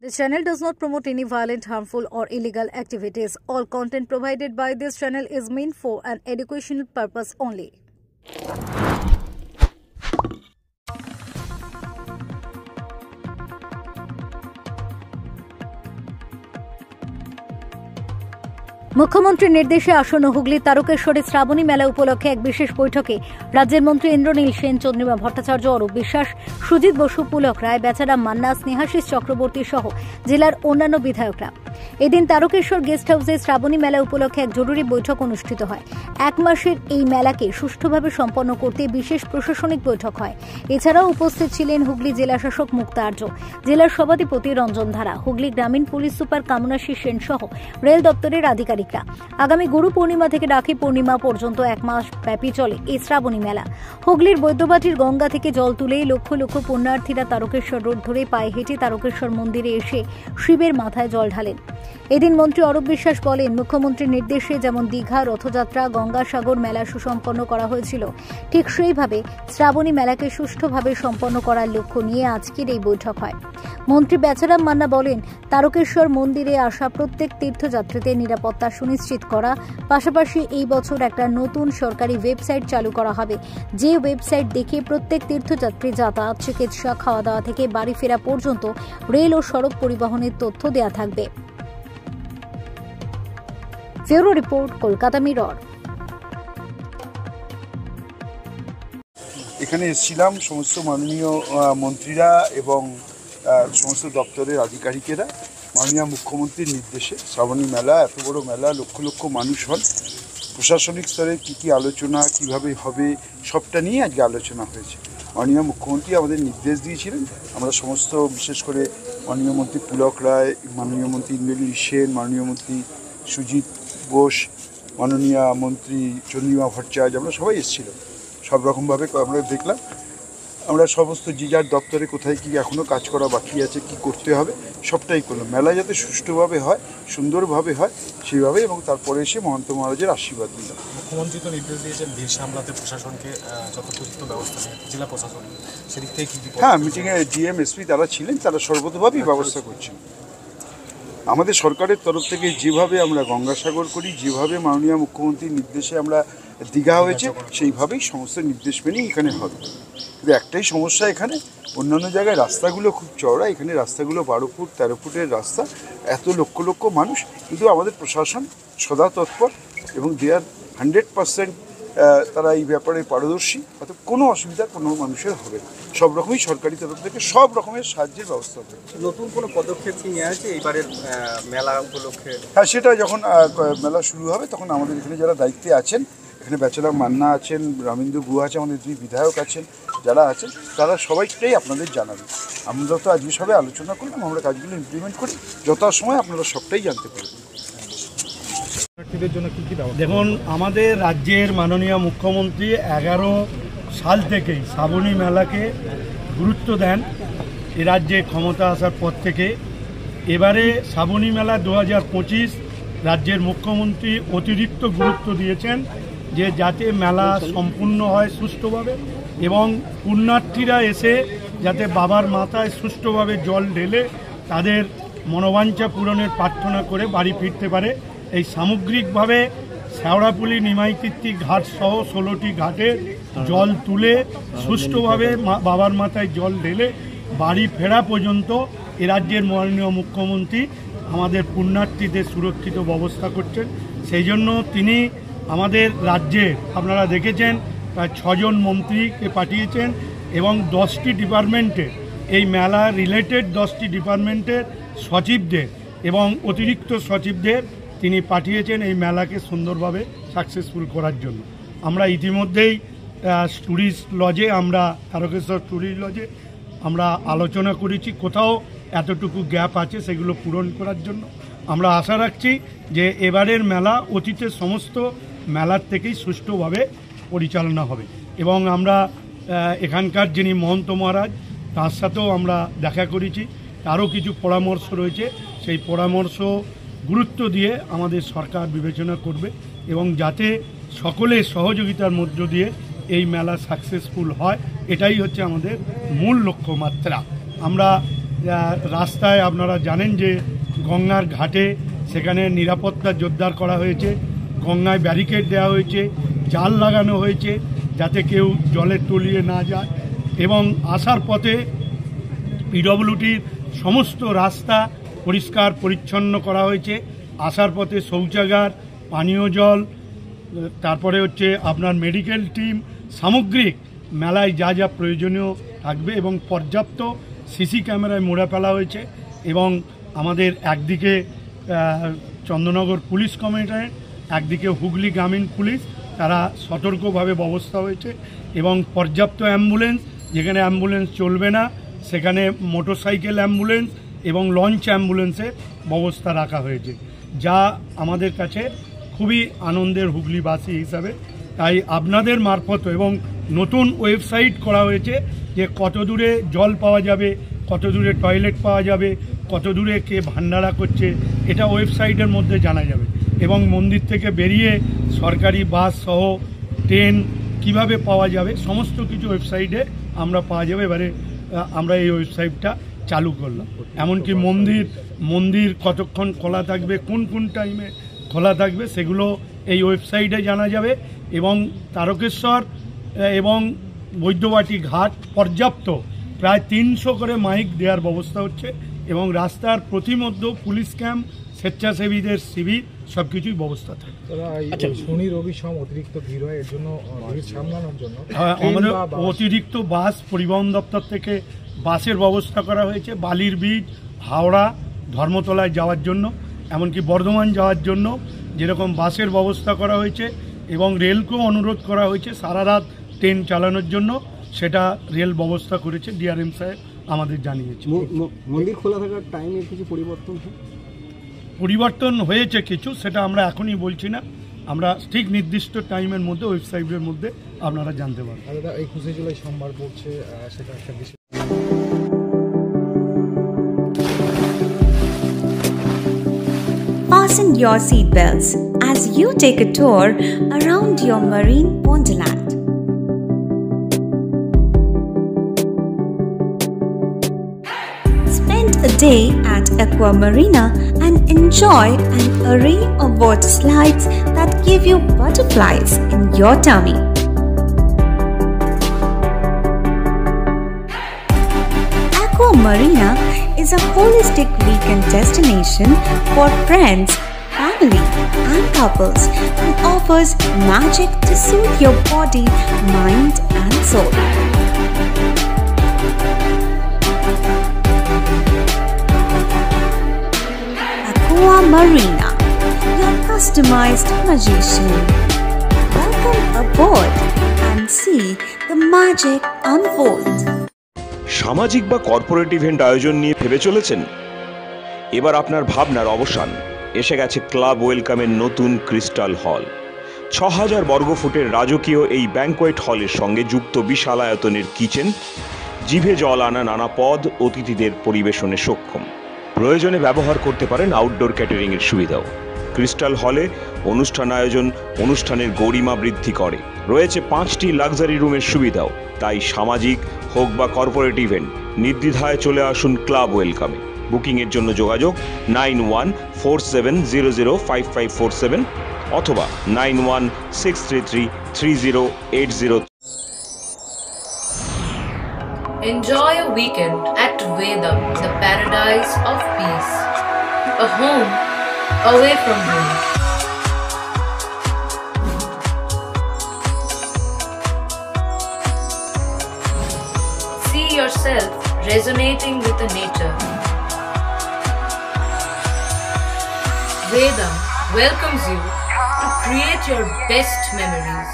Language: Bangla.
This channel does not promote any violent, harmful, or illegal activities. All content provided by this channel is meant for an educational purpose only. মুখ্যমন্ত্রীর নির্দেশে আসন্ন হুগলি তারকেশ্বরে শ্রাবণী মেলা উপলক্ষে এক বিশেষ বৈঠকে রাজ্যের মন্ত্রী ইন্দ্রনীল সেন, চন্দ্রিমা ভট্টাচার্য, অরূপ বিশ্বাস, সুজিত বসু, পুলক রায়, বেচারাম মান্না, স্নেহাশিস চক্রবর্তী সহ জেলার অন্যান্য বিধায়করা। এদিন তারকেশ্বর গেস্ট হাউসে শ্রাবণী মেলা উপলক্ষে এক জরুরি বৈঠক অনুষ্ঠিত হয়। এক মাসের এই মেলাকে সুষ্ঠুভাবে সম্পন্ন করতে বিশেষ প্রশাসনিক বৈঠক হয়। এছাড়াও উপস্থিত ছিলেন হুগলি জেলা শাসক মুক্তা আর্য, জেলার সভাধিপতি রঞ্জন ধারা, হুগলি গ্রামীণ পুলিশ সুপার কামনাশী সেন সহ রেল দপ্তরের আধিকারিক। আগামী গুরু পূর্ণিমা থেকে রাখি পূর্ণিমা পর্যন্ত এক মাস ব্যাপী চলে এই শ্রাবণী মেলা। হুগলির বৈদ্যবাটির গঙ্গা থেকে জল তুলেই লক্ষ লক্ষ পুণ্যার্থীরা তারকেশ্বর রোড ধরে পায়ে হেঁটে তারকেশ্বর মন্দিরে এসে শিবের মাথায় জল ঢালেন। এদিন মন্ত্রী অরূপ বিশ্বাস বলেন, মুখ্যমন্ত্রীর নির্দেশে যেমন দীঘা রথযাত্রা, গঙ্গাসাগর মেলা সুসম্পন্ন করা হয়েছিল, ঠিক সেইভাবে শ্রাবণী মেলাকে সুষ্ঠুভাবে সম্পন্ন করার লক্ষ্য নিয়ে আজকের এই বৈঠক হয়। মন্ত্রী বেচারাম মান্না বলেন, তারকেশ্বর মন্দিরে আসা প্রত্যেক তীর্থযাত্রীদের নিরাপত্তা সুনিশ্চিত করা, পাশাপাশি এই বছর একটা নতুন সরকারি ওয়েবসাইট চালু করা হবে, যে ওয়েবসাইট দেখে প্রত্যেক তীর্থযাত্রী যাতায়াত, চিকিৎসা, খাওয়া দাওয়া থেকে বাড়ি ফেরা পর্যন্ত রেল ও সড়ক পরিবহনের তথ্য দেওয়া থাকবে। Bureau report, Kolkata mirror. এখানে এসেছিলাম সমস্ত মাননীয় মন্ত্রীরা এবং সমস্ত দপ্তরের আধিকারিকেরা মাননীয় মুখ্যমন্ত্রীর নির্দেশে শ্রাবণী মেলা, এত বড় মেলা, লক্ষ লক্ষ মানুষ হন, প্রশাসনিক স্তরে কী আলোচনা কীভাবে হবে সবটা নিয়ে আজকে আলোচনা হয়েছে। মাননীয় মুখ্যমন্ত্রী আমাদের নির্দেশ দিয়েছিলেন, আমরা সমস্ত বিশেষ করে মাননীয় মন্ত্রী পুলক রায়, মাননীয় মন্ত্রী ইন্দ্রনীল সেন, মাননীয় মন্ত্রী সুজিত বোস, মাননীয় মন্ত্রী চন্দ্রিমা ভট্টাচার্য, আমরা সবাই এসেছিলাম। সব রকমভাবে আমরা দেখলাম, আমরা সমস্ত যে যার দপ্তরে কোথায় কী এখনও কাজ করা বাকি আছে, কি করতে হবে সবটাই করলাম। মেলা যাতে সুষ্ঠুভাবে হয়, সুন্দরভাবে হয় সেইভাবে, এবং তারপরে এসে মহন্ত মহারাজের আশীর্বাদ দিলাম। মুখ্যমন্ত্রী তো নির্দেশ দিয়েছেন ভিড় সামলাতে প্রশাসনকে যথোপযুক্ত ব্যবস্থা নেয়, জেলা প্রশাসন সেদিক থেকে কী? হ্যাঁ, মিটিংয়ে ডিএম, এসপি তারা ছিলেন, তারা সর্বতভাবেই ব্যবস্থা করছেন। আমাদের সরকারের তরফ থেকে যেভাবে আমরা গঙ্গাসাগর করি, যেভাবে মাননীয় মুখ্যমন্ত্রীর নির্দেশে আমরা দীঘা হয়েছে, সেইভাবেই সমস্ত নির্দেশ মেনেই এখানে হবে। কিন্তু একটাই সমস্যা, এখানে অন্যান্য জায়গায় রাস্তাগুলো খুব চওড়া, এখানে রাস্তাগুলো 12 ফুট 13 ফুটের রাস্তা, এত লক্ষ লক্ষ মানুষ, কিন্তু আমাদের প্রশাসন সদা তৎপর এবং দে আর 100% তারা এই ব্যাপারে পারদর্শী, অর্থাৎ কোনো অসুবিধা কোনো মানুষের হবে না। সব রকমই সরকারি তরফ থেকে সব রকমের সাহায্যের ব্যবস্থা হবে। নতুন কোনো পদক্ষেপ কি নেওয়া আছে এইবারের মেলা উপলক্ষে? হ্যাঁ, সেটা যখন মেলা শুরু হবে তখন আমাদের এখানে যারা দায়িত্বে আছেন, এখানে বেচারাম মান্না আছেন, রামেন্দ্র গুহা আছে, আমাদের 2 বিধায়ক আছেন, যারা আছেন তারা সবাইটাই আপনাদের জানাবেন। আমরা তো আজকে সবাই আলোচনা করলাম, আমরা কাজগুলো ইমপ্লিমেন্ট করি, যথাসময় আপনারা সবটাই জানতে পারবেন। দেখুন, আমাদের রাজ্যের মাননীয় মুখ্যমন্ত্রী 11 সাল থেকেই শ্রাবণী মেলাকে গুরুত্ব দেন। এ রাজ্যে ক্ষমতা আসার পর থেকে এবারে শ্রাবণী মেলা 2025 রাজ্যের মুখ্যমন্ত্রী অতিরিক্ত গুরুত্ব দিয়েছেন যে যাতে মেলা সম্পূর্ণ হয় সুষ্ঠুভাবে, এবং পুণ্যার্থীরা এসে যাতে বাবার মাথায় সুষ্ঠুভাবে জল ঢেলে তাদের মনোবাঞ্ছা পূরণের প্রার্থনা করে বাড়ি ফিরতে পারে। এই সামগ্রিকভাবে শেওড়াপুলি, নিমাইতীর্থী ঘাট সহ 16টি ঘাটে জল তুলে সুষ্ঠুভাবে বাবার মাথায় জল ঢেলে বাড়ি ফেরা পর্যন্ত এ রাজ্যের মাননীয় মুখ্যমন্ত্রী আমাদের পুণ্যার্থীদের সুরক্ষিত ব্যবস্থা করছেন। সেই জন্য তিনি আমাদের রাজ্যে আপনারা দেখেছেন প্রায় 6 জন মন্ত্রীকে পাঠিয়েছেন, এবং 10টি ডিপার্টমেন্টের এই মেলা রিলেটেড 10টি ডিপার্টমেন্টের সচিবদের এবং অতিরিক্ত সচিবদের তিনি পাঠিয়েছেন এই মেলাকে সুন্দরভাবে সাকসেসফুল করার জন্য। আমরা ইতিমধ্যেই ট্যুরিস্ট লজে, আমরা তারকেশ্বর ট্যুরিস্ট লজে আমরা আলোচনা করেছি, কোথাও এতটুকু গ্যাপ আছে সেগুলো পূরণ করার জন্য। আমরা আশা রাখছি যে এবারের মেলা অতীতের সমস্ত মেলার থেকেই সুষ্ঠুভাবে পরিচালনা হবে, এবং আমরা এখানকার যিনি মহন্ত মহারাজ তার সাথেও আমরা দেখা করেছি, তারও কিছু পরামর্শ রয়েছে, সেই পরামর্শ গুরুত্ব দিয়ে আমাদের সরকার বিবেচনা করবে, এবং যাতে সকলের সহযোগিতার মধ্য দিয়ে এই মেলা সাকসেসফুল হয়, এটাই হচ্ছে আমাদের মূল লক্ষ্যমাত্রা। আমরা রাস্তায় আপনারা জানেন যে গঙ্গার ঘাটে সেখানে নিরাপত্তা জোরদার করা হয়েছে, গঙ্গায় ব্যারিকেড দেওয়া হয়েছে, জাল লাগানো হয়েছে যাতে কেউ জলে তলিয়ে না যায়, এবং আসার পথে পিডব্লিউডির সমস্ত রাস্তা পরিষ্কার পরিচ্ছন্ন করা হয়েছে। আসার পথে শৌচাগার, পানীয় জল, তারপরে হচ্ছে আপনার মেডিকেল টিম, সামগ্রিক মেলায় যা যা প্রয়োজনীয় থাকবে, এবং পর্যাপ্ত সিসি ক্যামেরায় মোড়া ফেলা হয়েছে। এবং আমাদের একদিকে চন্দননগর পুলিশ কমিশনারেট, একদিকে হুগলি গ্রামীণ পুলিশ, তারা সতর্কভাবে ব্যবস্থা হয়েছে, এবং পর্যাপ্ত অ্যাম্বুলেন্স, যেখানে অ্যাম্বুলেন্স চলবে না সেখানে মোটরসাইকেল অ্যাম্বুলেন্স এবং লঞ্চ অ্যাম্বুলেন্সের ব্যবস্থা রাখা হয়েছে, যা আমাদের কাছে খুবই আনন্দের হুগলিবাসী হিসাবে। তাই আপনাদের মারফত এবং নতুন ওয়েবসাইট করা হয়েছে যে কত দূরে জল পাওয়া যাবে, কত দূরে টয়লেট পাওয়া যাবে, কত দূরে কে ভান্ডারা করছে, এটা ওয়েবসাইটের মধ্যে জানা যাবে। এবং মন্দির থেকে বেরিয়ে সরকারি বাস সহ ট্রেন কিভাবে পাওয়া যাবে সমস্ত কিছু ওয়েবসাইটে আমরা পাওয়া যাবে। এবারে আমরা এই ওয়েবসাইটটা চালু করলাম, এমনকি মন্দির কতক্ষণ খোলা থাকবে, কোন কোন টাইমে খোলা থাকবে সেগুলো এই ওয়েবসাইটে জানা যাবে। এবং তারকেশ্বর এবং বৈদ্যবাটি ঘাট পর্যাপ্ত প্রায় 300 করে মাইক দেওয়ার ব্যবস্থা হচ্ছে, এবং রাস্তার প্রতিমধ্য পুলিশ ক্যাম্প, স্বেচ্ছাসেবীদের শিবির সব কিছুই ব্যবস্থা থাকে। শনি রবি সব অতিরিক্ত ভিড় হয়, এর জন্য ভিড় সামলানোর জন্য আমাদের অতিরিক্ত বাস পরিবহন দপ্তর থেকে বাসের ব্যবস্থা করা হয়েছে, বালির বীজ, হাওড়া, ধর্মতলায় যাওয়ার জন্য, এমনকি বর্ধমান যাওয়ার জন্য যেরকম বাসের ব্যবস্থা করা হয়েছে, এবং রেলকেও অনুরোধ করা হয়েছে সারা রাত ট্রেন চালানোর জন্য, সেটা রেল ব্যবস্থা করেছে ডিআরএম সাহেব আমাদের জানিয়েছে। মন্দির খোলা থাকার টাইমে কিছু পরিবর্তন হয়েছে কিছু, সেটা আমরা এখনই বলছি না, আমরা ঠিক নির্দিষ্ট টাইমের মধ্যে ওয়েবসাইটের মধ্যে আপনারা জানতে পারবেন। 21 জুলাই সোমবার পড়ছে, সেটা একটা বিষয়। Fasten your seatbelts as you take a tour around your marine wonderland. Spend a day at Aqua Marina and enjoy an array of water slides that give you butterflies in your tummy. Aqua Marina is a holistic weekend destination for friends, family, and couples and offers magic to soothe your body, mind, and soul. Aqua Marina, your customized magician. Welcome aboard and see the magic unfold. সামাজিক বা কর্পোরেট ইভেন্ট আয়োজন নিয়ে ভেবে চলেছেন? এবার আপনার ভাবনার অবসান। এসে গেছে ক্লাব ওয়েলকামের নতুন ক্রিস্টাল হল। 6000 বর্গফুটের রাজকীয় এই ব্যাংকোয়েট হলের সঙ্গে যুক্ত বিশাল আয়তনের কিচেন, জিভে জল আনা নানা পদ অতিথিদের পরিবেশনে সক্ষম। প্রয়োজনে ব্যবহার করতে পারেন আউটডোর ক্যাটারিংয়ের সুবিধাও। ক্রিস্টাল হলে অনুষ্ঠান আয়োজন অনুষ্ঠানের গরিমা বৃদ্ধি করে। রয়েছে 5টি লাক্সারি রুমের সুবিধাও। তাই সামাজিক হোক বা কর্পোরেট ইভেন্ট নির্দ্বিধায় চলে আসুন ক্লাব ওয়েলকামে। বুকিংয়ের জন্য যোগাযোগ 9147005547 অথবা 9163333080। Enjoy a weekend at Vedam, the paradise of peace. A home away from home. See yourself resonating with the nature. Vedam welcomes you to create your best memories.